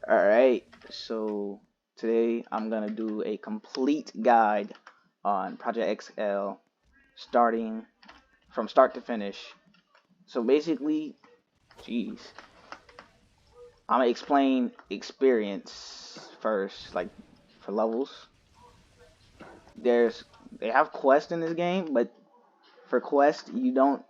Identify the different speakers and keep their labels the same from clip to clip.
Speaker 1: Alright, so today I'm gonna do a complete guide on Project XL starting from start to finish. So basically, geez, I'm gonna explain experience first, like for levels. They have quests in this game, but for quest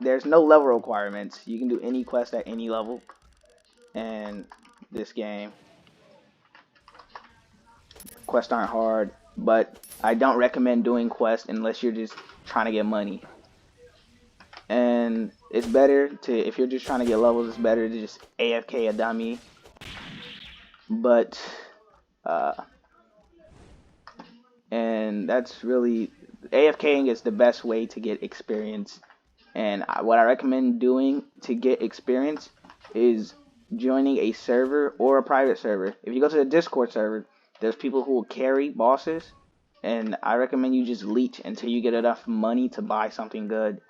Speaker 1: there's no level requirements. You can do any quest at any level in this game. Quests aren't hard, but I don't recommend doing quests unless you're just trying to get money. And it's better to, if you're just trying to get levels, it's better to just AFK a dummy. But, and that's really, AFKing is the best way to get experience. And what I recommend doing to get experience is joining a server or a private server. If you go to the Discord server, there's people who will carry bosses, and I recommend you just leech until you get enough money to buy something good.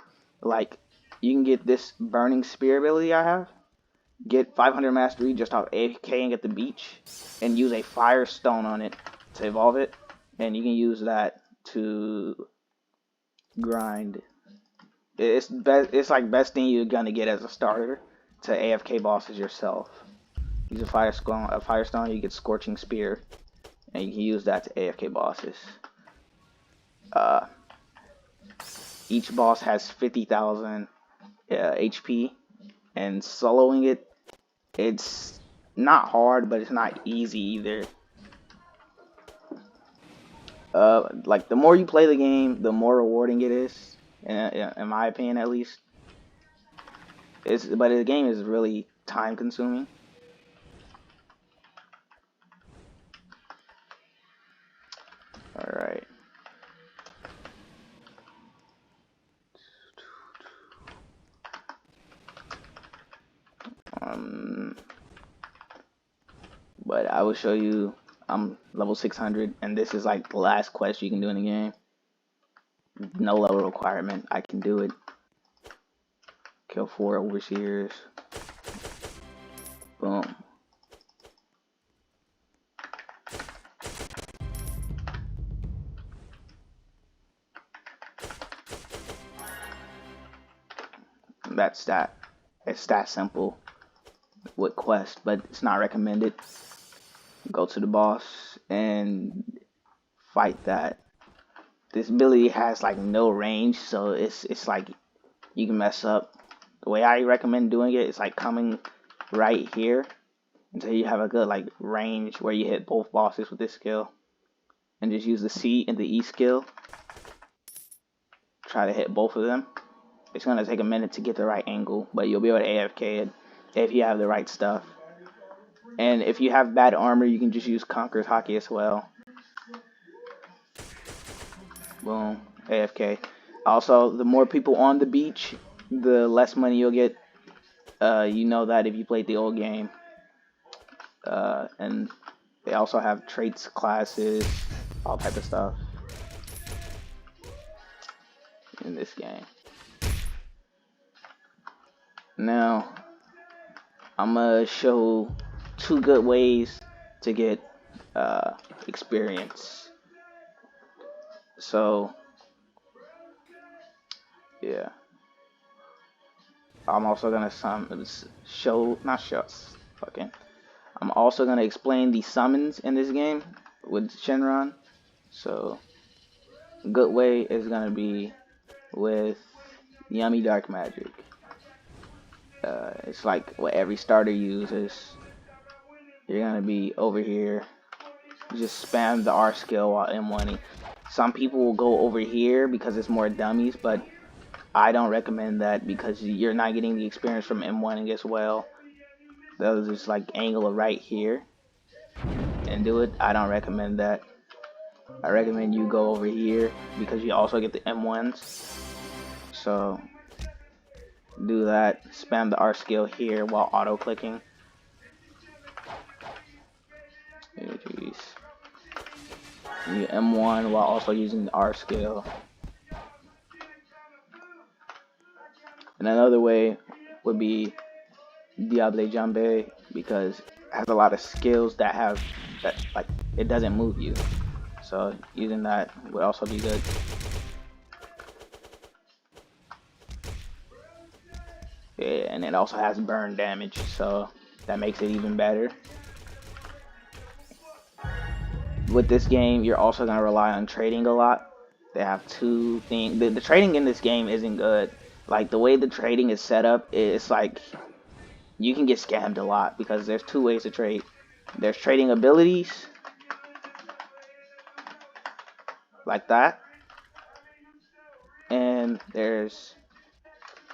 Speaker 1: Like, you can get this burning spear ability I have, get 500 mastery just off AFKing at the beach, and use a fire stone on it to evolve it, and you can use that to grind. It's like best thing you're gonna get as a starter to AFK bosses yourself. Use a firestone, you get scorching spear, and you can use that to AFK bosses. Each boss has 50,000 HP, and soloing it's not hard, but it's not easy either. Like the more you play the game, the more rewarding it is, in my opinion at least. But the game is really time consuming. Alright. But I will show you, I'm level 600, and this is like the last quest you can do in the game. No level requirement, I can do it. Kill 4 overseers. Boom. That's that. It's that simple with quest, but it's not recommended. Go to the boss and fight that. This ability has like no range, so it's like you can mess up. The way I recommend doing it is like coming right here until you have a good like range where you hit both bosses with this skill, and just use the C and the E skill. Try to hit both of them. It's gonna take a minute to get the right angle, but you'll be able to AFK it if you have the right stuff. And if you have bad armor, you can just use Conqueror's Hockey as well. Boom, AFK. Also, the more people on the beach, the less money you'll get. You know that if you played the old game. And they also have traits, classes, all type of stuff in this game. Now, I'm gonna show 2 good ways to get experience. So, yeah. I'm also gonna I'm also gonna explain the summons in this game with Shenron. So, a good way is gonna be with Yummy Dark Magic. It's like what every starter uses. You're gonna be over here. You just spam the R skill while M1ing. Some people will go over here because it's more dummies, but I don't recommend that because you're not getting the experience from M1ing as well. They'll just like angle it right here and do it. I don't recommend that. I recommend you go over here because you also get the M1s. So do that. Spam the R skill here while auto clicking. Jeez. You M1 while also using the R skill. And another way would be Diable Jambe, because has a lot of skills that have that like it doesn't move you. So using that would also be good. Yeah, and it also has burn damage, so that makes it even better. With this game, you're also gonna rely on trading a lot. They have two things. The trading in this game isn't good. Like the way the trading is set up, it's like you can get scammed a lot because there's two ways to trade. There's trading abilities, like that, and there's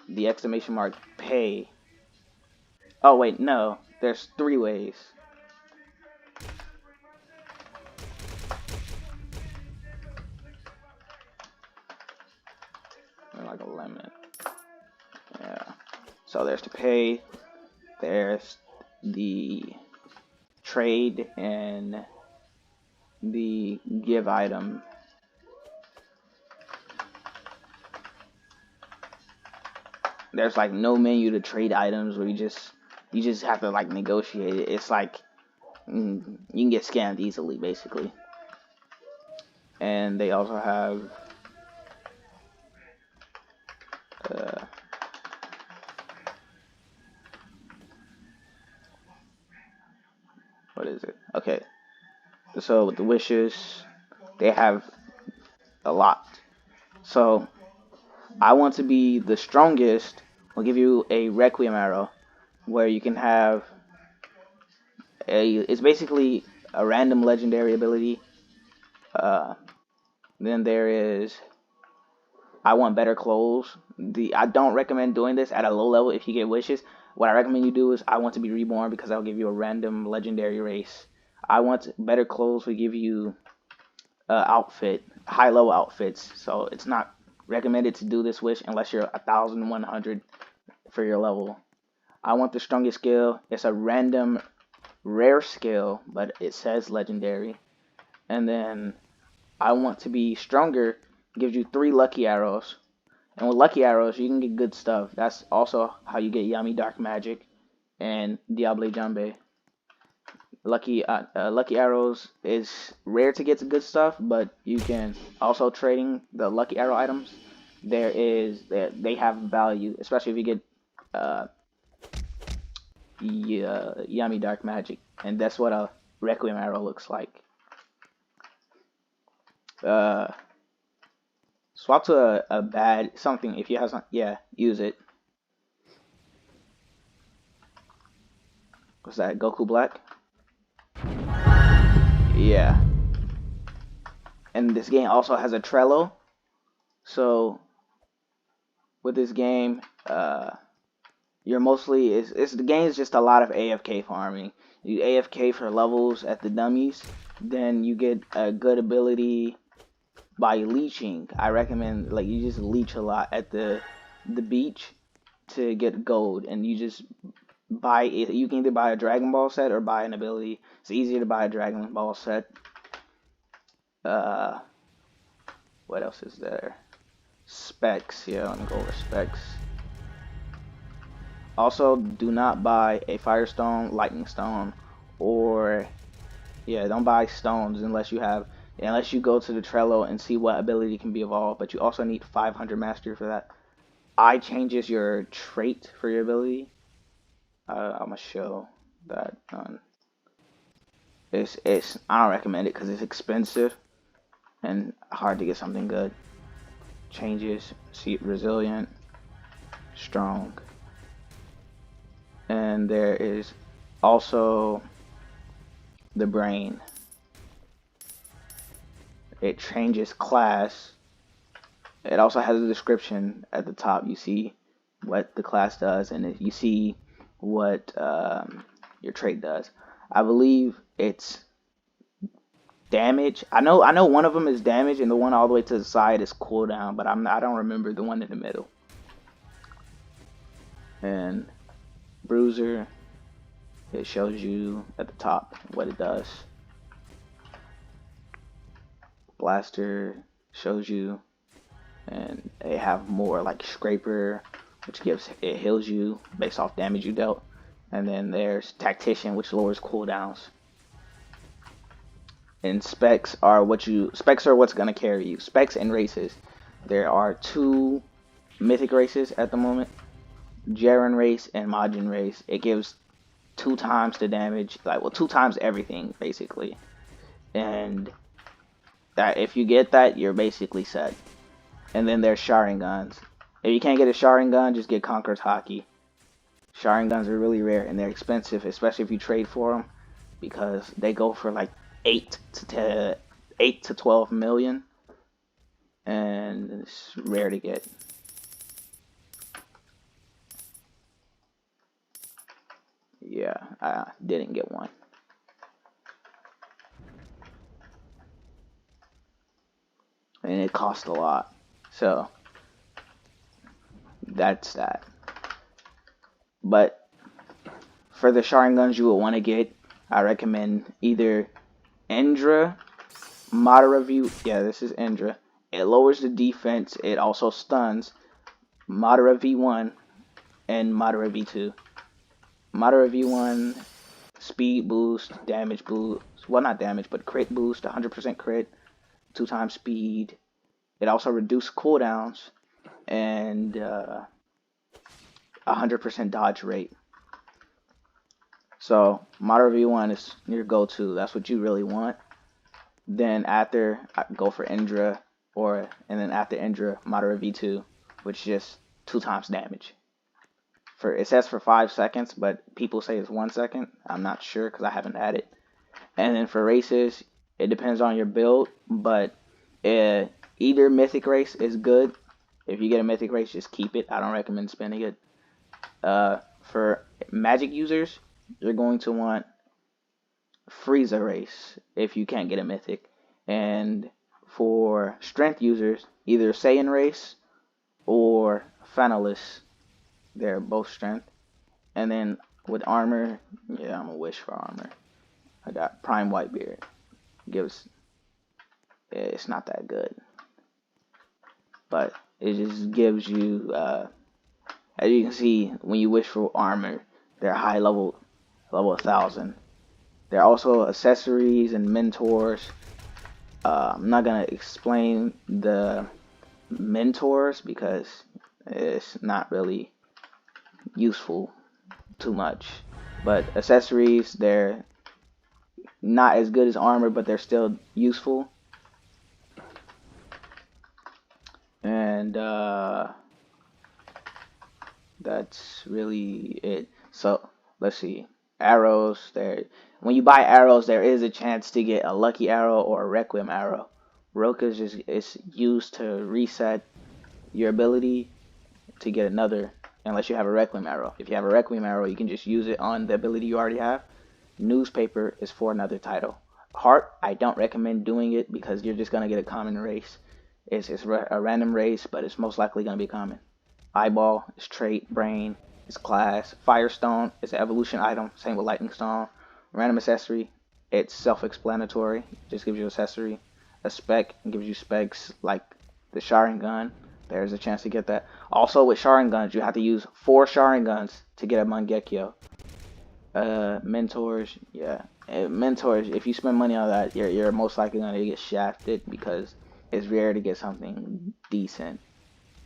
Speaker 1: the exclamation mark pay. Oh wait, no, there's three ways. Like a lemon. Yeah. So there's the pay, there's the trade, and the give item. There's like no menu to trade items where you just have to like negotiate it. It's like you can get scammed easily, basically. And they also have uh, what is it? Okay, so with the wishes, they have a lot. So I want to be the strongest. I'll give you a Requiem arrow, where you can have it's basically a random legendary ability. Then there is I want better clothes. I don't recommend doing this at a low level if you get wishes. What I recommend you do is I want to be reborn because I'll give you a random legendary race. I want better clothes will give you outfit, high level outfits. So it's not recommended to do this wish unless you're 1,100 for your level. I want the strongest skill. It's a random rare skill, but it says legendary. And then I want to be stronger. Gives you 3 lucky arrows. And with lucky arrows, you can get good stuff. That's also how you get Yami Dark Magic and Diable Jambe. Lucky arrows is rare to get to good stuff, but you can also trading the lucky arrow items. They have value, especially if you get Yami Dark Magic, and that's what a Requiem arrow looks like. Swap to a bad something if you have some. Yeah, use it. What's that? Goku Black? Yeah. And this game also has a Trello. So with this game, you're mostly it's the game is just a lot of AFK farming. You AFK for levels at the dummies, then you get a good ability by leeching. I recommend like you just leech a lot at the beach to get gold, and you just buy it. You can either buy a Dragon Ball set or buy an ability. It's easier to buy a Dragon Ball set. Uh, what else is there? Specs. Yeah, let me go over specs. Also, do not buy a Firestone, Lightning Stone, or yeah, don't buy stones unless you go to the Trello and see what ability can be evolved. But you also need 500 mastery for that. Eye changes your trait for your ability. I'm gonna show that on. It's I don't recommend it because it's expensive and hard to get something good. Changes, see resilient, strong, and there is also the brain. It changes class. It also has a description at the top. You see what the class does, and you see what your trait does. I believe it's damage. I know one of them is damage, and the one all the way to the side is cooldown, but I don't remember the one in the middle. And Bruiser, it shows you at the top what it does. Blaster shows you, and they have more like Scraper, which it heals you based off damage you dealt. And then there's Tactician, which lowers cooldowns. And specs are what's gonna carry you. Specs and races. There are two mythic races at the moment. Jaren race and Majin race. It gives 2 times the damage, like, well, 2 times everything basically. And that, if you get that, you're basically set. And then there's Sharingans. If you can't get a Sharingan, just get Conqueror's Haki. Sharingans are really rare and they're expensive, especially if you trade for them, because they go for like 8 to 12 million, and it's rare to get. Yeah, I didn't get one. And it cost a lot. So that's that. But for the Sharingans you will want to get, I recommend either Indra, Madara V. Yeah, this is Indra. It lowers the defense. It also stuns. Madara V1 and Madara V2. Madara V1, speed boost, damage boost. Well, not damage, but crit boost. 100% crit, 2 times speed. It also reduces cooldowns and 100% dodge rate. So Madara V1 is your go-to. That's what you really want. Then after, I go for Indra, and then after Indra, Madara V2, which is just 2 times damage. It says for 5 seconds, but people say it's 1 second. I'm not sure because I haven't had it. And then for races, it depends on your build, but either mythic race is good. If you get a mythic race, just keep it. I don't recommend spending it. For magic users, you're going to want Frieza race if you can't get a mythic. And for strength users, either Saiyan race or Fanalis. They're both strength. And then with armor, yeah, I'm gonna wish for armor. I got Prime Whitebeard. It's not that good, but it just gives you, as you can see, when you wish for armor, they're high level 1000. There are also accessories and mentors. I'm not gonna explain the mentors because it's not really useful too much. But accessories, they're not as good as armor, but they're still useful. And that's really it. So let's see. Arrows, when you buy arrows, there is a chance to get a lucky arrow or a requiem arrow. Roka is used to reset your ability to get another, unless you have a requiem arrow. If you have a requiem arrow, you can just use it on the ability you already have. Newspaper is for another title. Heart, I don't recommend doing it because you're just gonna get a common race. It's a random race, but it's most likely gonna be common. Eyeball is trait, brain is class. Firestone is an evolution item. Same with lightning stone. Random accessory, it's self-explanatory. Just gives you accessory. A spec gives you specs like the Sharingan. There's a chance to get that. Also with Sharingans, you have to use 4 Sharingans to get a Mangekyo. Mentors, yeah. Mentors, if you spend money on that, you're most likely gonna get shafted because it's rare to get something decent.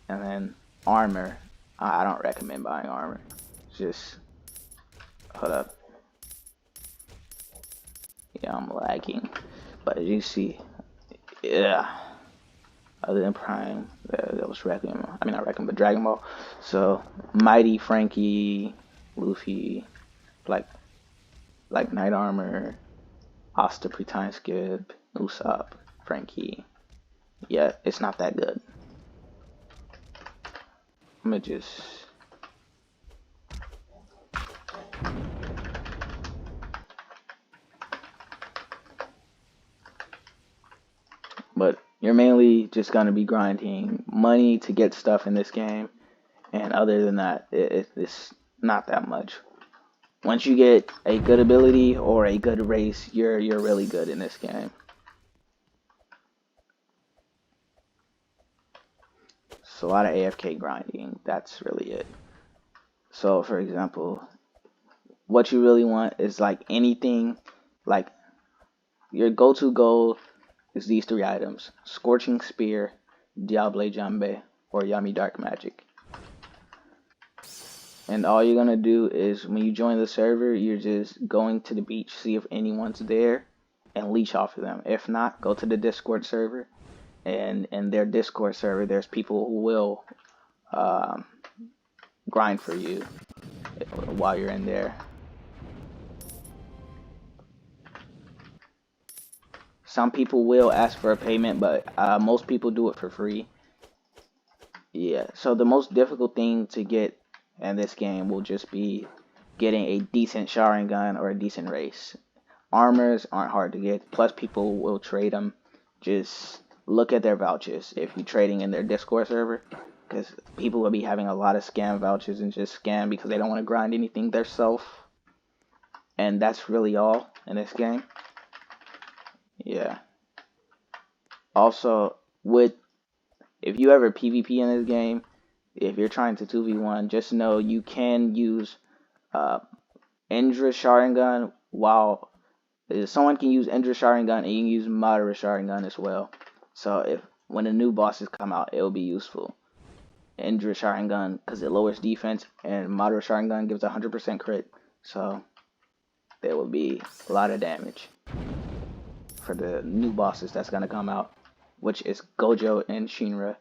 Speaker 1: And then armor, I don't recommend buying armor. Just hold up. Yeah, I'm lagging, but as you see, yeah. Other than Prime, that was Requiem. I mean, not Requiem, but Dragon Ball. So Mighty, Frankie, Luffy, like Knight Armor, Asta, Pre-Time Skip, Usopp, Frankie. Yeah, it's not that good. I'm gonna just. But you're mainly just gonna be grinding money to get stuff in this game, and other than that, it's not that much. Once you get a good ability or a good race, you're really good in this game. So a lot of AFK grinding. That's really it. So for example, what you really want is like anything, like your go-to goal is these three items: Scorching Spear, Diable Jambe, or Yummy Dark Magic. And all you're gonna do is when you join the server, you're just going to the beach, see if anyone's there, and leech off of them. If not, go to the Discord server, and in their Discord server, there's people who will um, grind for you while you're in there. Some people will ask for a payment, but most people do it for free. Yeah, so the most difficult thing to get in this game will just be getting a decent showering gun or a decent race. Armors aren't hard to get, plus people will trade them. Just look at their vouchers if you're trading in their Discord server, because people will be having a lot of scam vouchers and just scam because they don't want to grind anything themselves. And that's really all in this game. Yeah. Also, if you ever PvP in this game, if you're trying to 2v1, just know you can use Indra Sharingan while someone can use Indra Sharingan and you can use Madara Sharingan as well. So if when the new bosses come out, it will be useful. Indra Sharingan because it lowers defense, and Madara Sharingan gives 100% crit. So there will be a lot of damage for the new bosses that's gonna come out, which is Gojo and Shinra.